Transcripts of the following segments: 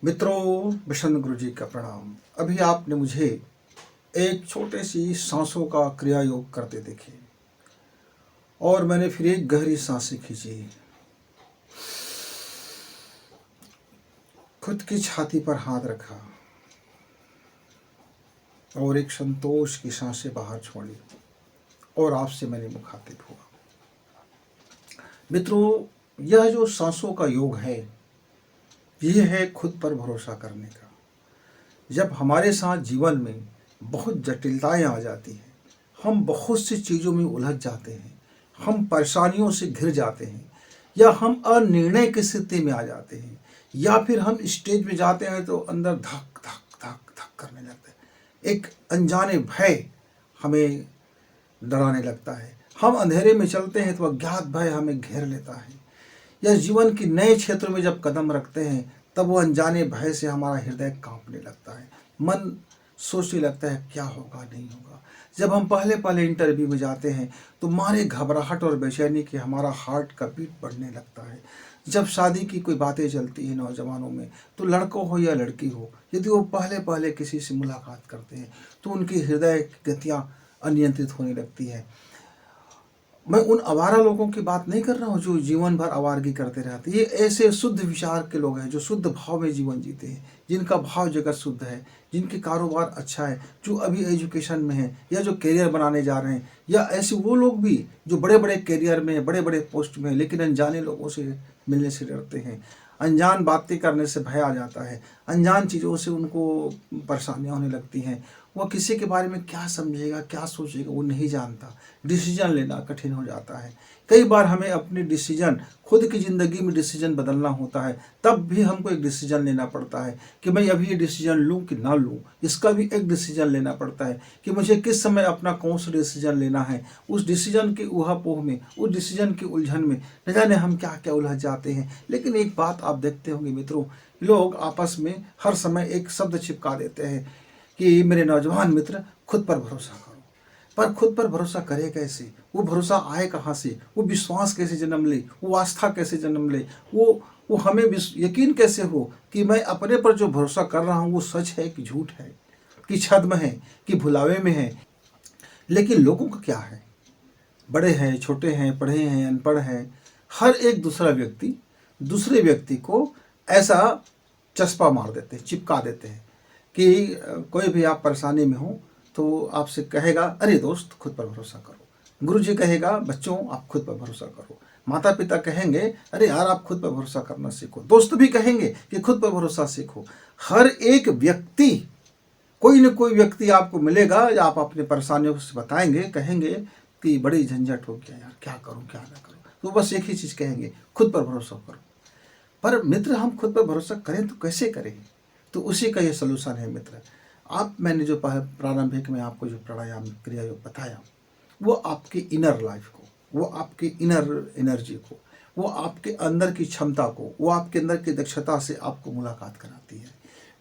मित्रों, बिशन गुरु जी का प्रणाम। अभी आपने मुझे एक छोटे सी सांसों का क्रिया योग करते देखे और मैंने फिर एक गहरी सांसें खींची, खुद की छाती पर हाथ रखा और एक संतोष की सांसें बाहर छोड़ी और आपसे मैंने मुखातिब हुआ। मित्रों, यह जो सांसों का योग है, यह है खुद पर भरोसा करने का। जब हमारे साथ जीवन में बहुत जटिलताएं आ जाती हैं, हम बहुत सी चीज़ों में उलझ जाते हैं, हम परेशानियों से घिर जाते हैं, या हम अनिर्णय की स्थिति में आ जाते हैं, या फिर हम स्टेज में जाते हैं तो अंदर धक धक धक धक करने लगता है। एक अनजाने भय हमें डराने लगता है। हम अंधेरे में चलते हैं तो अज्ञात भय हमें घेर लेता है। या जीवन के नए क्षेत्र में जब कदम रखते हैं तब वो अनजाने भय से हमारा हृदय कांपने लगता है, मन सोचने लगता है क्या होगा नहीं होगा। जब हम पहले पहले इंटरव्यू में जाते हैं तो मारे घबराहट और बेचैनी के हमारा हार्ट का बीट बढ़ने लगता है। जब शादी की कोई बातें चलती हैं नौजवानों में, तो लड़कों हो या लड़की हो, यदि वो पहले पहले किसी से मुलाकात करते हैं तो उनकी हृदय की गतियाँ अनियंत्रित होने लगती है। मैं उन आवारा लोगों की बात नहीं कर रहा हूँ जो जीवन भर आवारगी करते रहते हैं। ये ऐसे शुद्ध विचार के लोग हैं जो शुद्ध भाव में जीवन जीते हैं, जिनका भाव जगत शुद्ध है, जिनके कारोबार अच्छा है, जो अभी एजुकेशन में है या जो करियर बनाने जा रहे हैं, या ऐसे वो लोग भी जो बड़े बड़े करियर में हैं, बड़े बड़े पोस्ट में हैं, लेकिन अनजाने लोगों से मिलने से डरते हैं। अनजान बातें करने से भय आ जाता है, अनजान चीज़ों से उनको परेशानियाँ होने लगती हैं। वह किसी के बारे में क्या समझेगा, क्या सोचेगा, वो नहीं जानता। डिसीजन लेना कठिन हो जाता है। कई बार हमें अपने डिसीजन, खुद की ज़िंदगी में डिसीजन बदलना होता है, तब भी हमको एक डिसीजन लेना पड़ता है कि मैं अभी ये डिसीजन लूँ कि ना लूँ। इसका भी एक डिसीजन लेना पड़ता है कि मुझे किस समय अपना कौन सा डिसीजन लेना है। उस डिसीजन के ऊहापोह में, उस डिसीजन की उलझन में न जाने हम क्या क्या उलझ जाते हैं। लेकिन एक बात आप देखते होंगे मित्रों, लोग आपस में हर समय एक शब्द चिपका देते हैं कि मेरे नौजवान मित्र, खुद पर भरोसा करो। पर खुद पर भरोसा करे कैसे? वो भरोसा आए कहाँ से? वो विश्वास कैसे जन्म ले? वो आस्था कैसे जन्म ले? वो हमें यकीन कैसे हो कि मैं अपने पर जो भरोसा कर रहा हूँ वो सच है कि झूठ है, कि छद्म है, कि भुलावे में है। लेकिन लोगों का क्या है? बड़े हैं, छोटे हैं, पढ़े हैं, अनपढ़ हैं, हर एक दूसरा व्यक्ति दूसरे व्यक्ति को ऐसा चस्पा मार देते हैं, चिपका देते हैं कि कोई भी आप परेशानी में हो तो आपसे कहेगा, अरे दोस्त खुद पर भरोसा करो। गुरु जी कहेगा, बच्चों आप खुद पर भरोसा करो। माता पिता कहेंगे, अरे यार आप खुद पर भरोसा करना सीखो। दोस्त भी कहेंगे कि खुद पर भरोसा सीखो। हर एक व्यक्ति, कोई न कोई व्यक्ति आपको मिलेगा या आप अपने परेशानियों से बताएंगे, कहेंगे कि बड़ी झंझट हो गया यार, क्या करूं क्या ना करूं। तो बस एक ही चीज़ कहेंगे, खुद पर भरोसा करो। पर मित्र, हम खुद पर भरोसा करें तो कैसे करें? तो उसी का ये सलूशन है मित्र। मैंने जो प्रारंभिक में आपको जो प्राणायाम क्रिया योग बताया, वो आपके इनर लाइफ को, वो आपके इनर एनर्जी को, वो आपके अंदर की क्षमता को, वो आपके अंदर की दक्षता से आपको मुलाकात कराती है।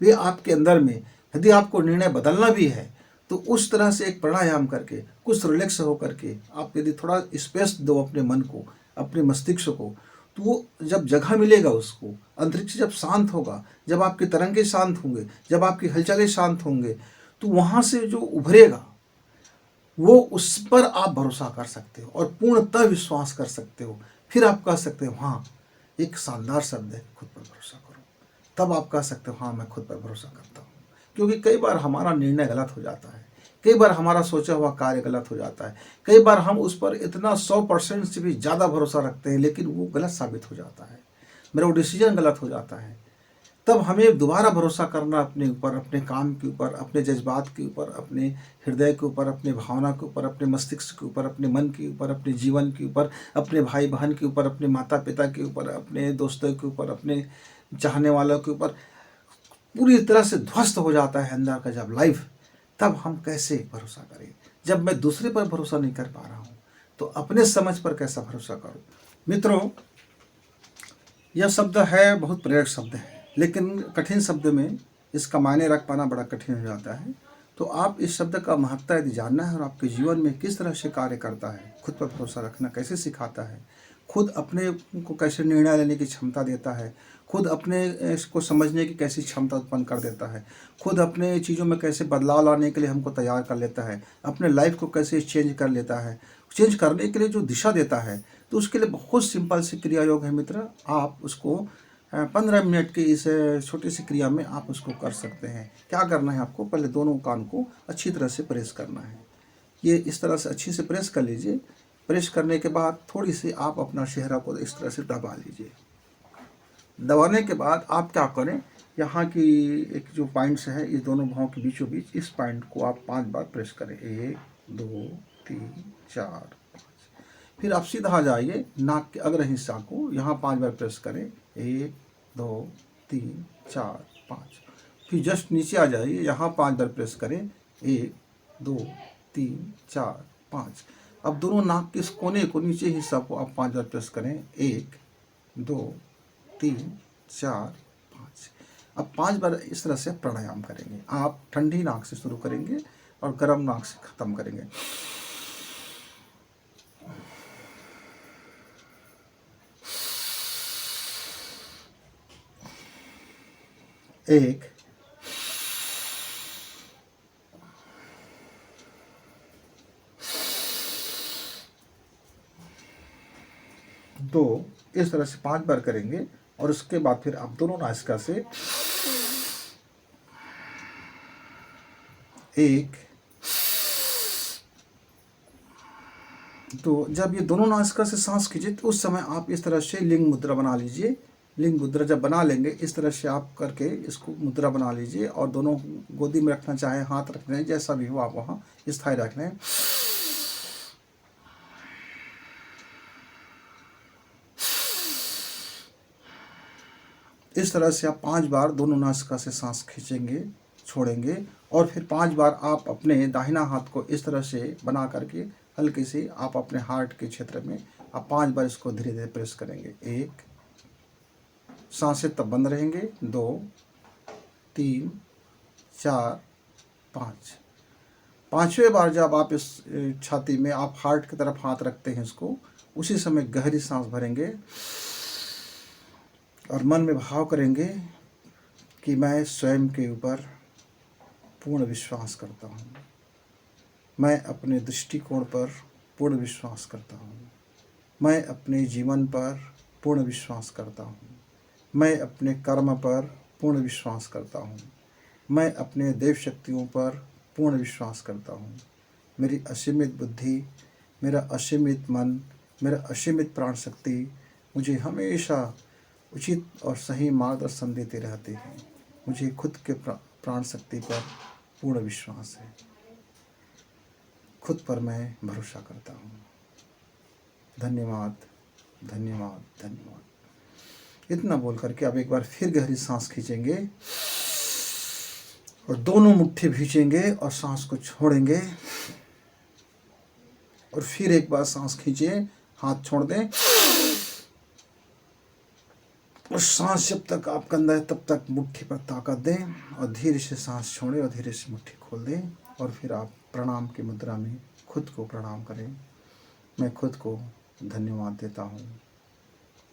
वे आपके अंदर में, यदि आपको निर्णय बदलना भी है तो उस तरह से एक प्राणायाम करके, कुछ रिलैक्स हो करके, आप यदि थोड़ा स्पेस दो अपने मन को, अपने मस्तिष्क को, तो वो जब जगह मिलेगा उसको, अंतरिक्ष जब शांत होगा, जब आपके तरंगे शांत होंगे, जब आपकी हलचलें शांत होंगे, तो वहाँ से जो उभरेगा वो, उस पर आप भरोसा कर सकते हो और पूर्णतः विश्वास कर सकते हो। फिर आप कह सकते हो, हाँ, एक शानदार शब्द है, खुद पर भरोसा करो। तब आप कह सकते हो, हाँ मैं खुद पर भरोसा करता हूँ। क्योंकि कई बार हमारा निर्णय गलत हो जाता है, कई बार हमारा सोचा हुआ कार्य गलत हो जाता है, कई बार हम उस पर इतना 100% से भी ज़्यादा भरोसा रखते हैं लेकिन वो गलत साबित हो जाता है, मेरा वो डिसीजन गलत हो जाता है। तब हमें दोबारा भरोसा करना अपने ऊपर, अपने काम के ऊपर, अपने जज्बात के ऊपर, अपने हृदय के ऊपर, अपने भावना के ऊपर, अपने मस्तिष्क के ऊपर, अपने मन के ऊपर, अपने जीवन के ऊपर, अपने भाई बहन के ऊपर, अपने माता पिता के ऊपर, अपने दोस्तों के ऊपर, अपने चाहने वालों के ऊपर पूरी तरह से ध्वस्त हो जाता है अंदर का जब लाइफ, तब हम कैसे भरोसा करें? जब मैं दूसरे पर भरोसा नहीं कर पा रहा हूँ तो अपने समझ पर कैसा भरोसा करूँ? मित्रों, यह शब्द है, बहुत प्रेरक शब्द है, लेकिन कठिन शब्द में इसका मायने रख पाना बड़ा कठिन हो जाता है। तो आप इस शब्द का महत्व यदि जानना है और आपके जीवन में किस तरह से कार्य करता है, खुद पर भरोसा रखना कैसे सिखाता है, खुद अपने को कैसे निर्णय लेने की क्षमता देता है, खुद अपने इसको समझने की कैसी क्षमता उत्पन्न कर देता है, खुद अपने चीज़ों में कैसे बदलाव लाने के लिए हमको तैयार कर लेता है, अपने लाइफ को कैसे चेंज कर लेता है, चेंज करने के लिए जो दिशा देता है। तो उसके लिए बहुत सिंपल सी क्रिया योग है मित्र। आप उसको 15 मिनट की इस छोटी सी क्रिया में आप उसको कर सकते हैं। क्या करना है आपको, पहले दोनों कान को अच्छी तरह से प्रेस करना है। ये इस तरह से अच्छी से प्रेस कर लीजिए। प्रेस करने के बाद थोड़ी सी आप अपना चेहरा को इस तरह से दबा लीजिए। दबाने के बाद आप क्या करें, यहाँ की एक जो पॉइंट्स है इस दोनों भावों के बीचों बीच, इस पॉइंट को आप 5 बार प्रेस करें। 1 2 3 4 5। फिर आप सीधा आ जाइए नाक के अग्र हिस्सा को, यहाँ 5 बार प्रेस करें। 1 2 3 4 5। फिर जस्ट नीचे आ जाइए, यहाँ 5 बार प्रेस करें। 1 2 3 4 5। अब दोनों नाक के इस कोने को, नीचे हिस्सा को आप 5 बार प्रेस करें। 1 2 3 4 5। अब 5 बार इस तरह से प्राणायाम करेंगे। आप ठंडी नाक से शुरू करेंगे और गर्म नाक से ख़त्म करेंगे। 1 2, इस तरह से 5 बार करेंगे। और उसके बाद फिर आप दोनों नासिका से 1 2। जब ये दोनों नासिका से सांस खींचे तो उस समय आप इस तरह से लिंग मुद्रा बना लीजिए। लिंग मुद्रा जब बना लेंगे इस तरह से आप करके इसको मुद्रा बना लीजिए, और दोनों गोदी में रखना चाहे, हाथ रखना है, जैसा भी हो आप वहाँ स्थायी रख लें। इस तरह से आप 5 बार दोनों नासिका से सांस खींचेंगे, छोड़ेंगे, और फिर 5 बार आप अपने दाहिना हाथ को इस तरह से बना करके हल्की से आप अपने हार्ट के क्षेत्र में आप 5 बार इसको धीरे धीरे प्रेस करेंगे। 1, सांसें तब बंद रहेंगे। 2 3 4 5। 5वें बार जब आप इस छाती में आप हार्ट की तरफ हाथ रखते हैं, इसको उसी समय गहरी सांस भरेंगे और मन में भाव करेंगे कि मैं स्वयं के ऊपर पूर्ण विश्वास करता हूँ, मैं अपने दृष्टिकोण पर पूर्ण विश्वास करता हूँ, मैं अपने जीवन पर पूर्ण विश्वास करता हूँ, मैं अपने कर्म पर पूर्ण विश्वास करता हूँ, मैं अपने देव शक्तियों पर पूर्ण विश्वास करता हूँ। मेरी असीमित बुद्धि, मेरा असीमित मन, मेरा असीमित प्राण शक्ति मुझे हमेशा उचित और सही मार्गदर्शन देते रहते हैं। मुझे खुद के प्राण शक्ति पर पूर्ण विश्वास है, खुद पर मैं भरोसा करता हूँ। धन्यवाद धन्यवाद धन्यवाद। इतना बोल करके अब एक बार फिर गहरी सांस खींचेंगे और दोनों मुट्ठी भींचेंगे और सांस को छोड़ेंगे, और फिर एक बार सांस खींचिए, हाथ छोड़ दें, और सांस जब तक आपका अंदर है तब तक मुट्ठी पर ताकत दें, और धीरे से सांस छोड़ें और धीरे से मुट्ठी खोल दें। और फिर आप प्रणाम की मुद्रा में खुद को प्रणाम करें। मैं खुद को धन्यवाद देता हूँ,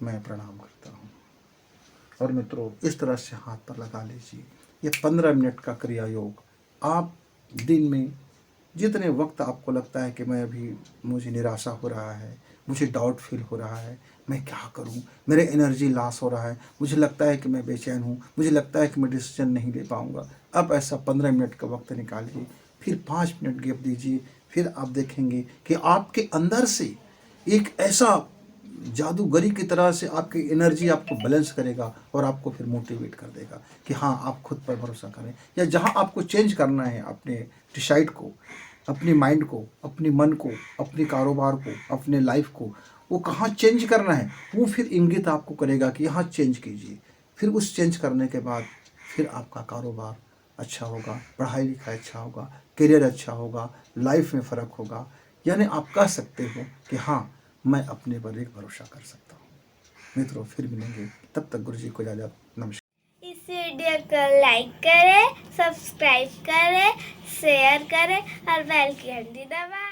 मैं प्रणाम करता हूँ। और मित्रों, इस तरह से हाथ पर लगा लीजिए। ये 15 मिनट का क्रिया योग आप दिन में जितने वक्त आपको लगता है कि मैं अभी मुझे निराशा हो रहा है, मुझे डाउट फील हो रहा है, मैं क्या करूं, मेरे एनर्जी लॉस हो रहा है, मुझे लगता है कि मैं बेचैन हूं, मुझे लगता है कि मैं डिसीजन नहीं ले पाऊंगा, अब ऐसा 15 मिनट का वक्त निकालिए, फिर 5 मिनट गैप दीजिए। फिर आप देखेंगे कि आपके अंदर से एक ऐसा जादूगरी की तरह से आपकी एनर्जी आपको बैलेंस करेगा और आपको फिर मोटिवेट कर देगा कि हाँ, आप खुद पर भरोसा करें। या जहाँ आपको चेंज करना है अपने डिसाइड को, अपनी माइंड को, अपने मन को, अपने कारोबार को, अपने लाइफ को, वो कहाँ चेंज करना है, वो फिर इंगित आपको करेगा कि यहाँ चेंज कीजिए। फिर उस चेंज करने के बाद फिर आपका कारोबार अच्छा होगा, पढ़ाई लिखाई अच्छा होगा, करियर अच्छा होगा, लाइफ में फ़र्क होगा। यानी आप कह सकते हो कि हाँ, मैं अपने पर एक भरोसा कर सकता हूँ। मित्रों, फिर मिलेंगे, तब तक गुरु जी को इजाज़त। नमस्कार। इस वीडियो को लाइक करें, सब्सक्राइब करें, शेयर करें और बेल की घंटी दबाएं।